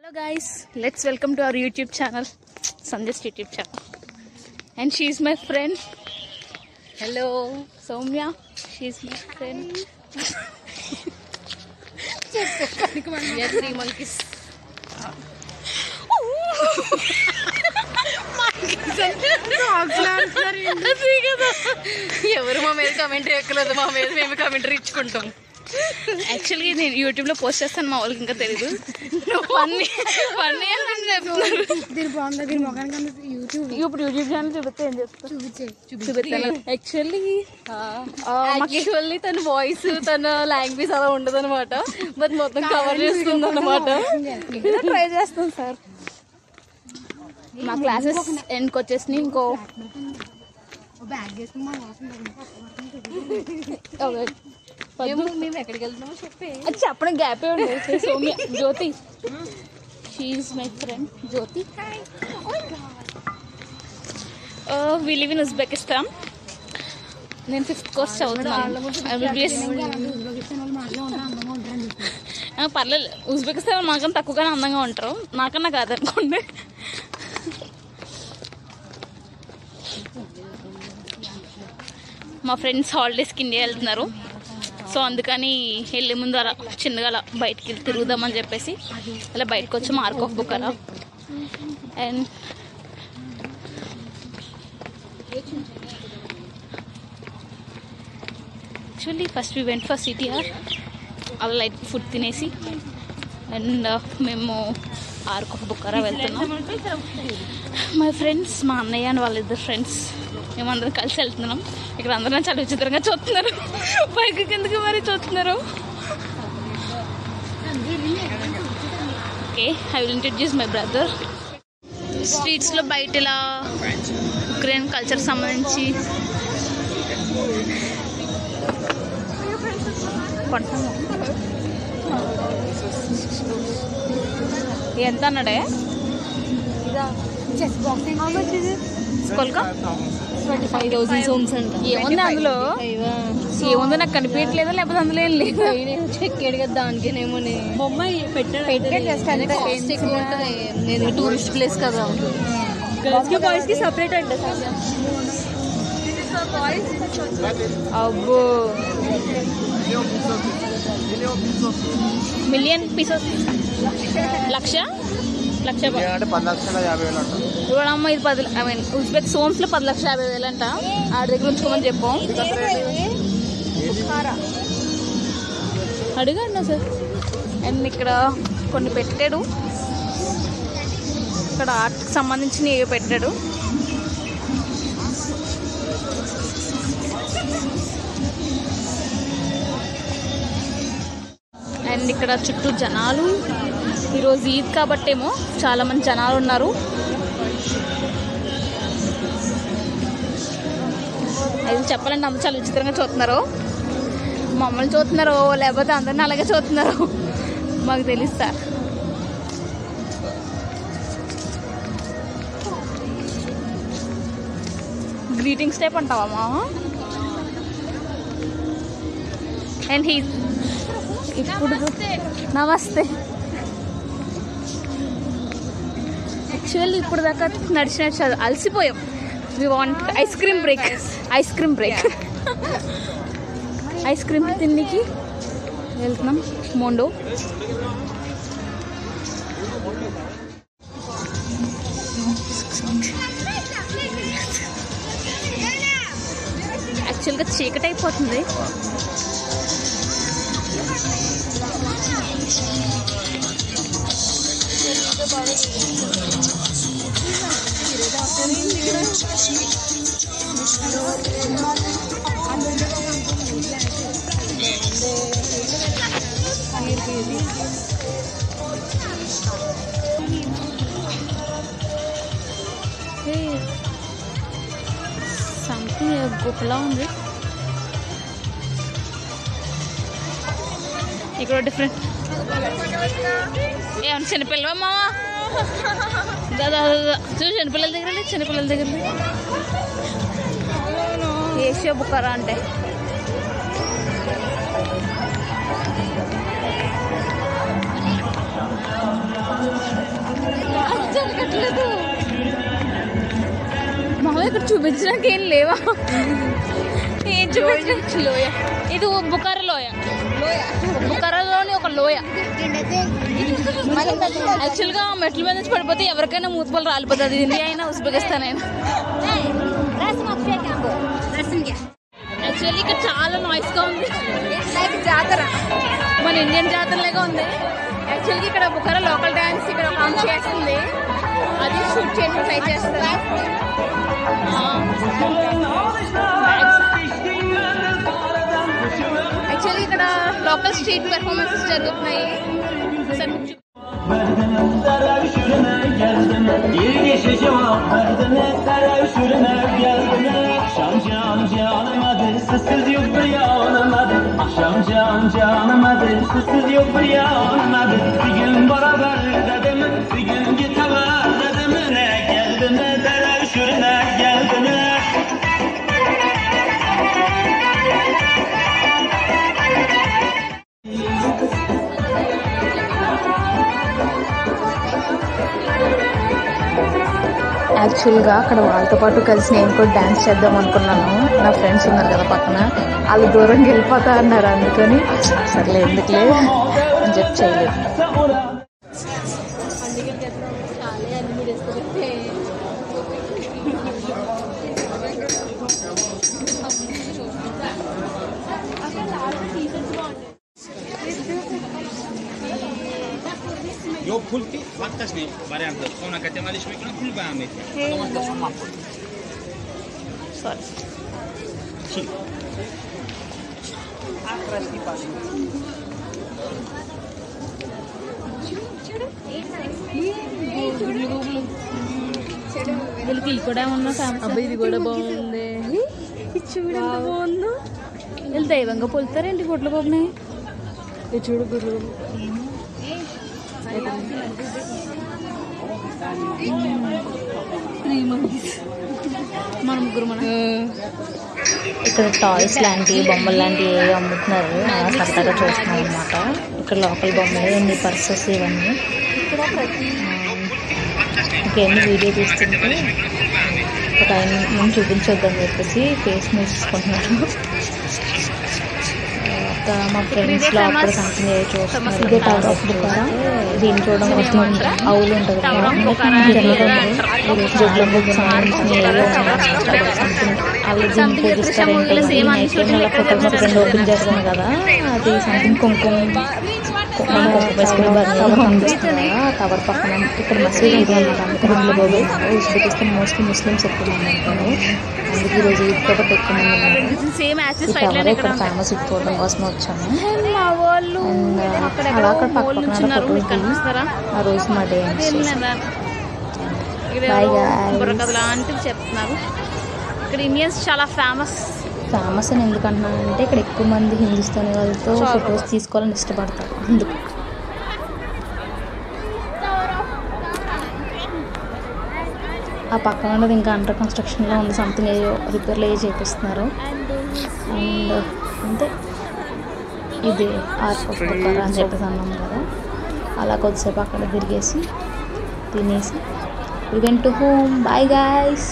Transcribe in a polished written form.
Hello guys, let's welcome to our YouTube channel, Sanjay's YouTube channel. And she's my friend. Hello, Soumya. She's my friend. We are 3 monkeys. ఎవరు మా మీద comment ఎక్కలేదు, మా మీద మేము comment ఇచ్చుకుంటాం. Actually నేను YouTube లో పోస్ట్ చేస్తాను, మా వాళ్ళకి ఇంకా తెలీదు. ఇప్పుడు యూట్యూబ్ ఛానల్ చూపిస్తే ఏం చెప్తాను, చూపిస్తాను. యాక్చువల్లీ తన వాయిస్, తన లాంగ్వేజ్ అలా ఉండదు అనమాట, బట్ మొత్తం కవర్ చేస్తుంది అనమాట. ట్రై చేస్తాను సార్. మా క్లాసెస్ ఎండ్కి వచ్చేసి ఇంకో మేము ఎక్కడికి వెళ్తున్నామో చెప్పి చెప్పడం గ్యాపే ఉండదు. Soumya, Jyothi, she's my friend Jyothi. We live in Uzbekistan. నేను 5th కోర్స్ చదువుతున్నాను, ఎంబీబీఎస్. పర్లేదు, ఉజ్బెకిస్తాన్ మాకన్నా తక్కువగానే అందంగా ఉంటారు, నాకన్నా కాదనుకోండి. మా ఫ్రెండ్స్ హాలిడేస్కి ఇండియా వెళ్తున్నారు, సో అందుకని వెళ్ళే ముందు అలా చిన్నగా అలా బయటికి తిరుగుదామని చెప్పేసి అలా బయటకు వచ్చి mark of Bukhara. And actually first we went for city tour, అలా లైట్ ఫుడ్ తినేసి అండ్ మేము ఆర్క్ ఆఫ్ బుక్కరా వెళ్తున్నాం. మా ఫ్రెండ్స్, మా అన్నయ్య అండ్ వాళ్ళిద్దరు ఫ్రెండ్స్, మేమందరం కలిసి వెళ్తున్నాం. ఇక్కడ అందరం చాలా విచిత్రంగా చూస్తున్నారు, పైకి కిందకి మరీ చూస్తున్నారు. Okay, I will introduce my brother. స్ట్రీట్స్లో బయట ఇలా ఉక్రెయిన్ కల్చర్ సంబంధించి కొంటాము. ఎంత అన్నాడే? ఏముంది అందులో? ఏముందో నాకు కనిపించట్లేదా, లేకపోతే అందులో ఏం లేదు? చెక్కాడు కదా దానికేనేమో బొమ్మ ఎక్కువ ఉంటుంది. నేను టూరిస్ట్ ప్లేస్ కదా, గర్ల్స్ కి బాయ్స్ కి సపరేట్ అండి. అబ్బో, మిలియన్ పీసెస్, లక్ష అంటే 10,50,000 అంట. చూడమ్మ, ఇది 10, ఐ మీన్ ఉజ్బెక్ సోమ్స్లో 10,50,000 అంట. ఆడి దగ్గర ఉంచుకోమని చెప్పాం. అడిగాడు సార్. అండ్ ఇక్కడ కొన్ని పెట్టాడు, ఇక్కడ ఆర్ట్కి సంబంధించిన ఏవో పెట్టాడు. అండ్ ఇక్కడ చుట్టూ జనాలు, ఈరోజు ఈద్ కాబట్టేమో చాలా మంది జనాలు ఉన్నారు. అది చెప్పాలంటే అందరూ చాలా విచిత్రంగా చూస్తున్నారు. మమ్మల్ని చూస్తున్నారో లేకపోతే అందరిని అలాగే చూస్తున్నారో మాకు తెలుసు సార్. గ్రీటింగ్స్ టైప్ అంటావా మా? అండ్ ఇప్పుడు నమస్తే. యాక్చువల్లీ ఇప్పుడు దాకా నడిచిన అలసిపోయాం. We want ice cream break. Ice cream break. Ice cream తిండికి వెళ్తున్నాం, మోండో. యాక్చువల్గా చీకటి అయిపోతుంది. సంథింగ్ గుహలా ఉంది ఇక్కడ. డిఫరెంట్ ఏమన్నా చిన్నపిల్లవా మావా? దాదా చూ, చిన్నపిల్లల దగ్గర, చిన్నపిల్లల దగ్గర ఏషియా బుక్కరా అంటే Thank you. మామూలుగా ఇక్కడ చూపించడానికి ఏం లేవా? ఏం చూపించ లోయ. ఇది బుకారా లోయ. బుకారాలోని ఒక లోయ. యాక్చువల్గా మెట్ల మీద నుంచి పడిపోతే ఎవరికైనా మూతపల్లి రాలిపోతుంది. ఇండియా అయినా ఉజ్బెకిస్తాన్ అయినా. యాక్చువల్లీ ఇక్కడ చాలా నాయిస్గా ఉంది. జాతర మన ఇండియన్ జాతరలాగా ఉంది. యాక్చువల్గా ఇక్కడ బుకారా లోకల్ డాన్స్ ఇక్కడ ఒక ఆమె చేస్తుంది. అది షూట్ చేయడానికి ట్రై చేస్తారు. యాక్చువల్లీ ఇక్కడ లోకల్ స్ట్రీట్ పెర్ఫార్మెన్సెస్ జరుగుతున్నాయి. యాక్చువల్గా అక్కడ వాళ్ళతో పాటు కలిసి నేను కూడా డ్యాన్స్ చేద్దాం అనుకున్నాను. నా ఫ్రెండ్స్ ఉన్నారు కదా పక్కన, వాళ్ళు దూరంగా వెళ్ళిపోతా అన్నారు. అందుకని సర్లే ఎందుకులే అని చెప్పి చేయలేదు. Eu pulti, quantas ne variantă? Una că te mai duci micro, cum vai ame? Nu mă să mă pun. Sorry. Și. Atrasti pași. వీళ్ళకి ఇవి కూడా ఉన్న అబ్బాయి ఇది కూడా బాగుంది. చూడు ఎంత బాగుందో. వీళ్ళు దైవంగా పొలుతారేంటి గుడ్ల బాబుని. ఇది చూడు గుర్రు. మన ముగ్గురు ఇక్కడ టాయ్స్ లాంటివి బొమ్మలు లాంటివి ఏవి అమ్ముతున్నారు. సరదాగా చూస్తున్నాం అనమాట. ఇక్కడ లోకల్ బొమ్మలు ఎన్ని పర్సెస్ ఇవన్నీ. ఇంకేమీ వీడియో తీస్తుంటే ఒక ఆయన మేము చూపించొద్దని చెప్పేసి ఫేస్ మూసుకుంటున్నారు. మా ఫ్రెండ్స్ లో అప్పుడు సంథింగ్ చూస్తున్నారు. ఇదే టవర్ ఆఫ్ బుకారా. దీన్ని చూడడం కోసం అవులు ఉంటుంది కదా, జడ్ల బుక్ సంథింగ్ అవి దీన్ని పూజిస్తారంటే ఫ్రెండ్ ఓపెన్ చేస్తాను కదా, అది సంథింగ్ కుంకుమ టవర్ పక్కన ఇక్కడ మసీద్ ఇది అన్నమాట. ఉజ్బెకిస్తాన్ మోస్ట్లీ ముస్లిమ్స్ ఎక్కువ మంది ఉంటారు. అందుకే ఈరోజు కాబట్టి ఎక్కువ మంది ఉన్నారు. ఇక్కడ ఫేమస్ ఇది చూడడం కోసం వచ్చాము. అలా అక్కడ పక్కన ఆ రోజు మా డే లాంటివి చెప్తున్నారు. ఇక్కడ ఇండియన్స్ చాలా ఫేమస్ అని ఎందుకంటున్నానంటే ఇక్కడ ఎక్కువ మంది హిందుస్థానీ వాళ్ళతో ఫొటోస్ తీసుకోవాలని ఇష్టపడతారు. అందుకు ఆ పక్కన ఉన్నది ఇంకా అండర్ కన్స్ట్రక్షన్లో ఉంది. సంథింగ్ ఏదో రిపేర్లు అయ్యి చేపిస్తున్నారు. అండ్ అంతే, ఇది ఆర్క్ ఆఫ్ బుకారా అని చెప్పేసి అన్నాం కదా. అలా కొద్దిసేపు అక్కడ తిరిగేసి తినేసి we went to home. Bye guys.